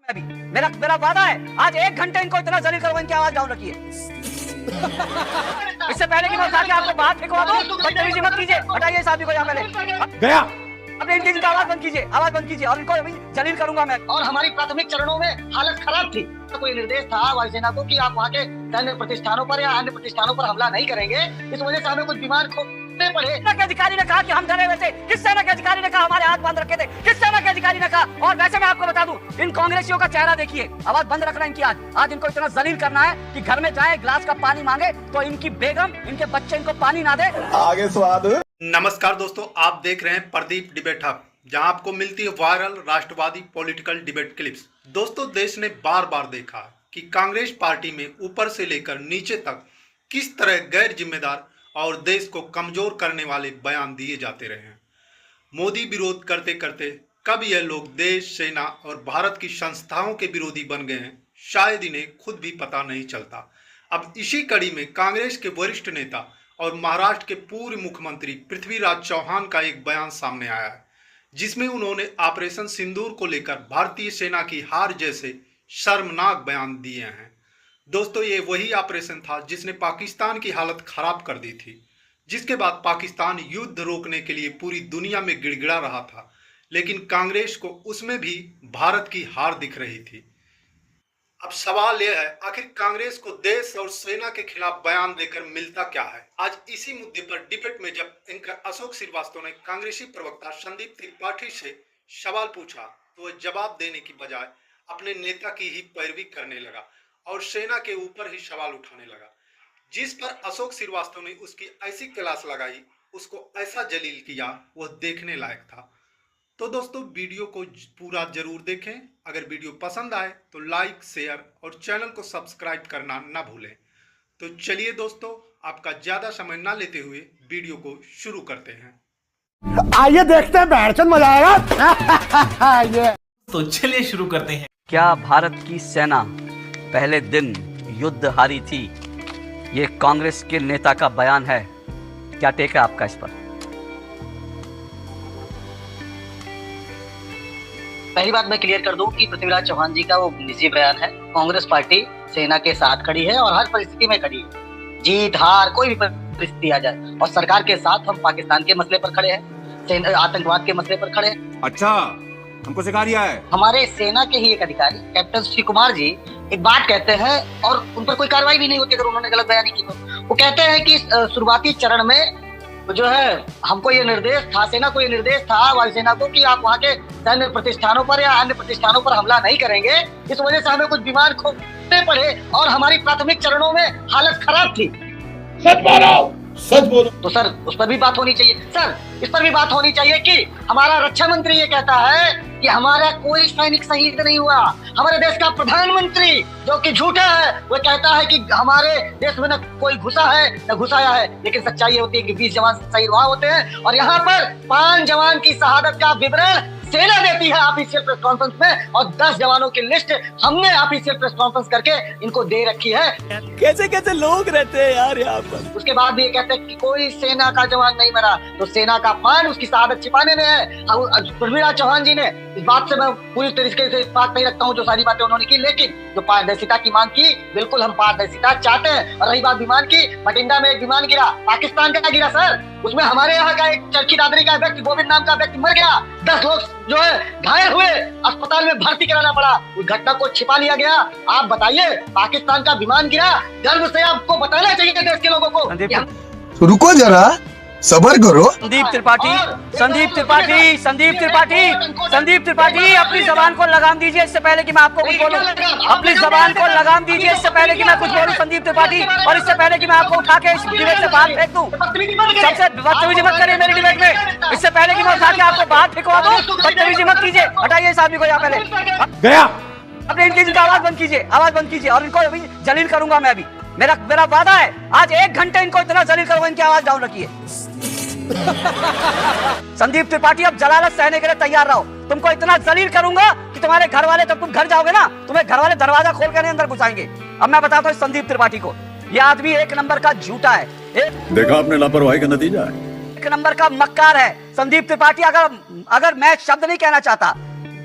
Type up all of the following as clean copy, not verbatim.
अभी मेरा मेरा वादा है, आज 1 घंटे इनको इतना जलील करूंगा, इनकी आवाज डाउन रखिए। इससे पहले कि मैं उठा के आपको बाहर फेंकवा दूं, बदतमीजी मत कीजिए, हटाइए इस आदमी को यहाँ पहले। गया अपने इनकी आवाज बंद कीजिए, आवाज बंद कीजिए, और इनको अभी जलील करूंगा मैं। और हमारी प्राथमिक चरणों में हालत खराब थी। कोई निर्देश था वायुसेना को कि आप वहाँ के सैन्य प्रतिष्ठानों पर या अन्य प्रतिष्ठानों पर हमला नहीं करेंगे, इस वजह से हमें कुछ बीमार खोने पड़े। सेना के अधिकारी ने कहा कि हम डरे हुए थे, किस सेना के अधिकारी ने कहा हमारे हाथ बांध रखे थे, किस सेना के अधिकारी ने कहा। और वैसे मैं आपको बता दूं, इन कांग्रेसियों का चेहरा देखिए, आवाज बंद रखना इनकी। आज इनको इतना जलील करना है कि घर में जाए गिलास का पानी मांगे तो इनकी बेगम, इनके बच्चे इनको पानी ना दे। आगे स्वाद। नमस्कार दोस्तों, आप देख रहे हैं प्रदीप डिबेट हब, जहां आपको मिलती है वायरल राष्ट्रवादी पॉलिटिकल डिबेट क्लिप्स। दोस्तों, देश ने बार बार देखा कि कांग्रेस पार्टी में ऊपर से लेकर नीचे तक किस तरह गैर जिम्मेदार और देश को कमजोर करने वाले बयान दिए जाते रहे हैं। मोदी विरोध करते करते कब यह लोग देश, सेना और भारत की संस्थाओं के विरोधी बन गए हैं, शायद इन्हें खुद भी पता नहीं चलता। अब इसी कड़ी में कांग्रेस के वरिष्ठ नेता और महाराष्ट्र के पूर्व मुख्यमंत्री पृथ्वीराज चौहान का एक बयान सामने आया है, जिसमें उन्होंने ऑपरेशन सिंदूर को लेकर भारतीय सेना की हार जैसे शर्मनाक बयान दिए हैं। दोस्तों, ये वही ऑपरेशन था जिसने पाकिस्तान की हालत खराब कर दी थी, जिसके बाद पाकिस्तान युद्ध रोकने के लिए पूरी दुनिया में गिड़गिड़ा रहा था, लेकिन कांग्रेस को उसमें भी भारत की हार दिख रही थी। अब सवाल यह है, आखिर कांग्रेस को देश और सेना के खिलाफ बयान देकर मिलता क्या है। आज इसी मुद्दे पर डिबेट में जब एंकर अशोक श्रीवास्तव ने कांग्रेसी प्रवक्ता संदीप त्रिपाठी से सवाल पूछा, तो वह जवाब देने की बजाय अपने नेता की ही पैरवी करने लगा और सेना के ऊपर ही सवाल उठाने लगा, जिस पर अशोक श्रीवास्तव ने उसकी ऐसी क्लास लगाई, उसको ऐसा जलील किया, वह देखने लायक था। तो दोस्तों, वीडियो को पूरा जरूर देखें। अगर वीडियो पसंद आए तो लाइक, शेयर और चैनल को सब्सक्राइब करना ना भूलें। तो चलिए दोस्तों, आपका ज्यादा समय ना लेते हुए वीडियो को शुरू करते हैं। आइए देखते हैं, बैठचंद मजा आएगा। ये तो चलिए शुरू करते हैं। क्या भारत की सेना पहले दिन युद्ध हारी थी? ये कांग्रेस के नेता का बयान है, क्या टेक है आपका इस पर? पहली बात मैं क्लियर कर दूं कि पृथ्वीराज चौहान जी का वो निजी बयान है। कांग्रेस पार्टी सेना के साथ खड़ी है और हर परिस्थिति में खड़ी है। जीत हार कोई भी परिस्थिति आ जाए, और सरकार के साथ हम पाकिस्तान के मसले पर खड़े हैं, आतंकवाद के मसले पर खड़े हैं। अच्छा, हमको सिखा रिया है। हमारे सेना के ही एक अधिकारी कैप्टन श्री कुमार जी एक बात कहते हैं और उन पर कोई कार्रवाई भी नहीं होती अगर उन्होंने गलत बयानी की तो। वो कहते हैं कि शुरुआती चरण में जो है हमको ये निर्देश था, सेना को ये निर्देश था वायुसेना को कि आप वहाँ के सैन्य प्रतिष्ठानों पर या अन्य प्रतिष्ठानों पर हमला नहीं करेंगे, इस वजह से हमें कुछ बीमार खोने पड़े और हमारी प्राथमिक चरणों में हालत खराब थी। सच बोलो, सच बोलो। तो सर, उस पर भी बात होनी चाहिए। सर, इस पर भी बात होनी चाहिए कि हमारा रक्षा मंत्री ये कहता है कि हमारा कोई सैनिक शहीद नहीं हुआ। हमारे देश का प्रधानमंत्री जो कि झूठा है, वो कहता है कि हमारे देश में न कोई घुसा है न घुसाया है। लेकिन सच्चाई ये होती है कि 20 जवान शहीद वहाँ होते हैं, और यहाँ पर 5 जवान की शहादत का विवरण सेना देती है ऑफिशियल प्रेस कॉन्फ्रेंस में, और 10 जवानों की लिस्ट हमने ऑफिशियल प्रेस कॉन्फ्रेंस करके इनको दे रखी है। कैसे कैसे लोग रहते हैं यार यहाँ पर। उसके बाद भी ये कहते हैं कि कोई सेना का जवान नहीं मरा, तो सेना का पान उसकी शहादत छिपाने में है। पृथ्वीराज चौहान जी ने इस बात से मैं पूरी तरीके से इस बात नहीं रखता हूँ जो सारी बातें उन्होंने की, लेकिन जो पारदर्शिता की मांग की, बिल्कुल हम पारदर्शिता चाहते हैं। और रही बात विमान की, बठिंडा में एक विमान गिरा, पाकिस्तान का गिरा सर, उसमें हमारे यहाँ का एक चरखी दादरी का व्यक्ति, गोविंद नाम का व्यक्ति मर गया, 10 लोग जो है घायल हुए, अस्पताल में भर्ती कराना पड़ा, उस घटना को छिपा लिया गया। आप बताइए, पाकिस्तान का विमान गिरा, गर्व से आपको बताना चाहिए देश के लोगों को। रुको जरा, सबर करो। संदीप त्रिपाठी, अपनी जबान को लगाम दीजिए इससे पहले कि मैं आपको कुछ बोलूं। अपनी जबान को लगाम दीजिए इससे पहले कि मैं कुछ बोलूं, संदीप त्रिपाठी, और इससे पहले कि मैं आपको उठा के इस डिबेट से बाहर फेंक दूं। सबसे बदतमीजी मत करिए मेरी डिबेट में। इससे पहले कि मैं उठा के आपको बाहर फेंकवा दूं, बदतमीजी मत कीजिए, हटाइए इस आदमी को यहाँ पहले। गया। अपने इनकी आवाज बंद कीजिए, आवाज बंद कीजिए, और इनको अभी जलील करूंगा मैं। अभी मेरा वादा है, आज 1 घंटे इनको इतना जलील करूंगा, इनकी आवाज डाउन रखिए। संदीप त्रिपाठी, अब जलालत सहने के लिए तैयार रहो। तुमको इतना जलील करूंगा कि तुम्हारे घर वाले, जब तुम घर जाओगे ना, तुम्हें घर वाले दरवाजा खोल कर अंदर घुसाएंगे। अब मैं बताता हूँ संदीप त्रिपाठी को, यह आदमी 1 नंबर का झूठा है, देखा आपने लापरवाही का नतीजा है। 1 नंबर का मक्कार है संदीप त्रिपाठी। अगर मैं शब्द नहीं कहना चाहता,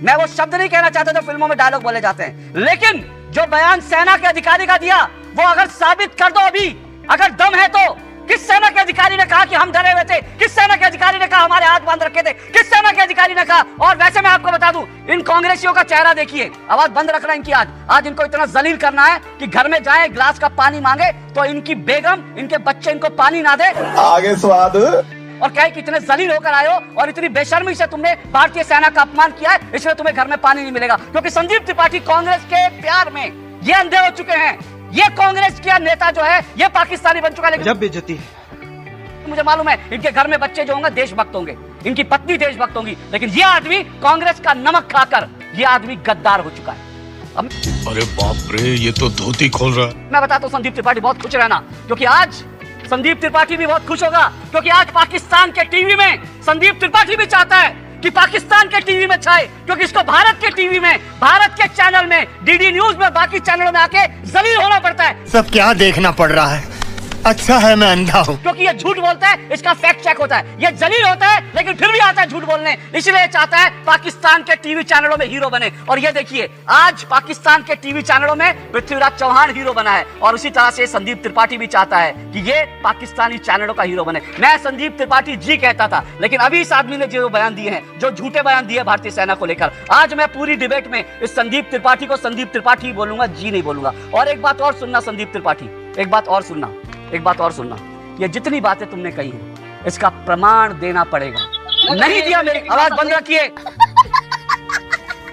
मैं वो शब्द नहीं कहना चाहता जो फिल्मों में डायलॉग बोले जाते हैं, लेकिन जो बयान सेना के अधिकारी का दिया वो अगर साबित कर दो, अभी अगर दम है तो किस सेना के अधिकारी ने कहा कि हम डरे हुए थे? किस सेना के अधिकारी ने कहा हमारे हाथ बांध रखे थे? किस सेना के अधिकारी ने कहा? और वैसे मैं आपको बता दूं, इन कांग्रेसियों का चेहरा देखिए, आवाज बंद रखना इनकी। आज इनको इतना जलील करना है कि घर में जाए गिलास का पानी मांगे तो इनकी बेगम, इनके बच्चे इनको पानी ना दे, आगे स्वाद और कहे कि इतने जलील होकर आए हो और इतनी बेशर्मी से तुमने भारतीय सेना का अपमान किया है, इसलिए तुम्हें घर में पानी नहीं मिलेगा। क्योंकि संदीप त्रिपाठी कांग्रेस के प्यार में ये अंधे हो चुके हैं। ये कांग्रेस का नेता जो है ये पाकिस्तानी बन चुका है। लेकिन बेइज्जती है। मुझे मालूम है इनके घर में बच्चे जो होंगे देशभक्त होंगे, इनकी पत्नी देशभक्त होंगी, लेकिन ये आदमी कांग्रेस का नमक खाकर ये आदमी गद्दार हो चुका है। अरे बाप रे, ये तो धोती खोल रहा है। मैं बताता हूँ संदीप त्रिपाठी बहुत खुश रहना, क्योंकि आज संदीप त्रिपाठी भी बहुत खुश होगा, क्योंकि आज पाकिस्तान के टीवी में संदीप त्रिपाठी भी चाहता है कि पाकिस्तान के टीवी में छाए, क्योंकि इसको भारत के टीवी में, भारत के चैनल में, डीडी न्यूज में, बाकी चैनलों में आके जलील होना पड़ता है। सब क्या देखना पड़ रहा है? अच्छा है मैं अंधा हूँ। क्योंकि ये झूठ बोलता है, इसका फैक्ट चेक होता है, ये जलील होता है लेकिन फिर भी आता है झूठ बोलने, इसलिए चाहता है पाकिस्तान के टीवी चैनलों में हीरो बने। और ये देखिए आज पाकिस्तान के टीवी चैनलों में पृथ्वीराज चौहान हीरो बना है, और उसी तरह से संदीप त्रिपाठी भी चाहता है कि ये पाकिस्तानी चैनलों का हीरो बने। मैं संदीप त्रिपाठी जी कहता था, लेकिन अभी इस आदमी ने जो बयान दिए हैं, जो झूठे बयान दिए भारतीय सेना को लेकर, आज मैं पूरी डिबेट में इस संदीप त्रिपाठी को संदीप त्रिपाठी ही बोलूंगा, जी नहीं बोलूंगा। और एक बात और सुनना संदीप त्रिपाठी, एक बात और सुनना, ये जितनी बातें तुमने कही हैं इसका प्रमाण देना पड़ेगा। नहीं दिया, मेरी आवाज बंद रखिए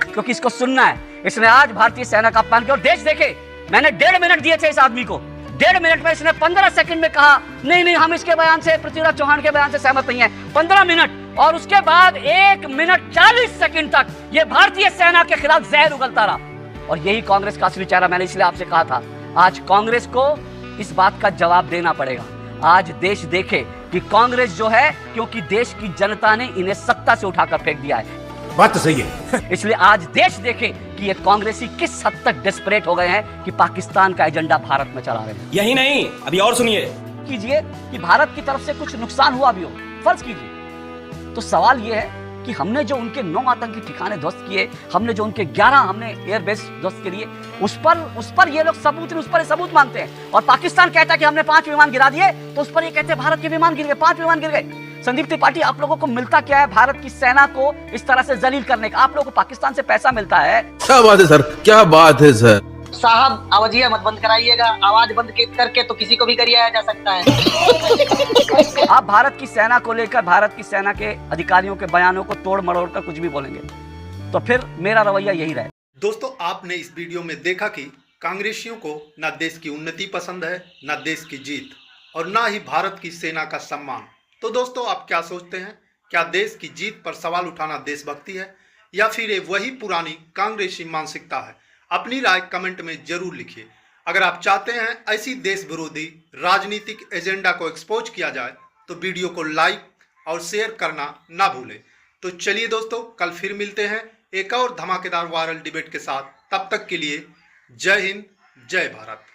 क्योंकि इसको सुनना है। इसने आज भारतीय सेना का अपमान किया और देश देखे, मैंने 1.5 मिनट दिए थे इस आदमी को, 1.5 मिनट में इसने 15 सेकंड में कहा नहीं हम इसके बयान से, पृथ्वीराज चौहान के बयान से सहमत नहीं है। 15 मिनट, और उसके बाद 1 मिनट 40 सेकंड तक ये भारतीय सेना के खिलाफ जहर उगलता रहा। और यही कांग्रेस का असली चेहरा, मैंने इसलिए आपसे कहा था आज कांग्रेस को इस बात का जवाब देना पड़ेगा। आज देश देखे कि कांग्रेस जो है, क्योंकि देश की जनता ने इन्हें सत्ता से उठाकर फेंक दिया है। बात तो सही है। इसलिए आज देश देखे कि ये कांग्रेसी किस हद तक डेस्परेट हो गए हैं कि पाकिस्तान का एजेंडा भारत में चला रहे हैं। यही नहीं, अभी और सुनिए। कीजिए कि भारत की तरफ से कुछ नुकसान हुआ भी हो, फर्ज कीजिए, तो सवाल यह है कि हमने जो उनके 9 आतंकी ठिकाने ध्वस्त किए, हमने जो उनके 11 हमने एयरबेस ध्वस्त के लिए, उस पर ये लोग सबूत मांगते हैं। और पाकिस्तान कहता है कि हमने 5 विमान गिरा दिए, तो उस पर ये कहते हैं भारत के विमान गिर गए, 5 विमान गिर गए। संदीप त्रिपाठी, आप लोगों को मिलता क्या है भारत की सेना को इस तरह से जलील करने का? आप लोगों को पाकिस्तान से पैसा मिलता है। क्या बात है सर, क्या बात है सर। साहब आवाजिया मत बंद कराइएगा, आवाज बंद करके तो किसी को भी करिया जा सकता है। आप भारत की सेना को लेकर, भारत की सेना के अधिकारियों के बयानों को तोड़ मरोड़ कर कुछ भी बोलेंगे तो फिर मेरा रवैया यही रहे। दोस्तों, आपने इस वीडियो में देखा कि कांग्रेसियों को न देश की उन्नति पसंद है, न देश की जीत, और न ही भारत की सेना का सम्मान। तो दोस्तों, आप क्या सोचते हैं? क्या देश की जीत पर सवाल उठाना देशभक्ति है, या फिर ये वही पुरानी कांग्रेसी मानसिकता है? अपनी राय कमेंट में जरूर लिखिए। अगर आप चाहते हैं ऐसी देश विरोधी राजनीतिक एजेंडा को एक्सपोज किया जाए तो वीडियो को लाइक और शेयर करना ना भूलें। तो चलिए दोस्तों, कल फिर मिलते हैं एक और धमाकेदार वायरल डिबेट के साथ। तब तक के लिए जय हिंद, जय भारत।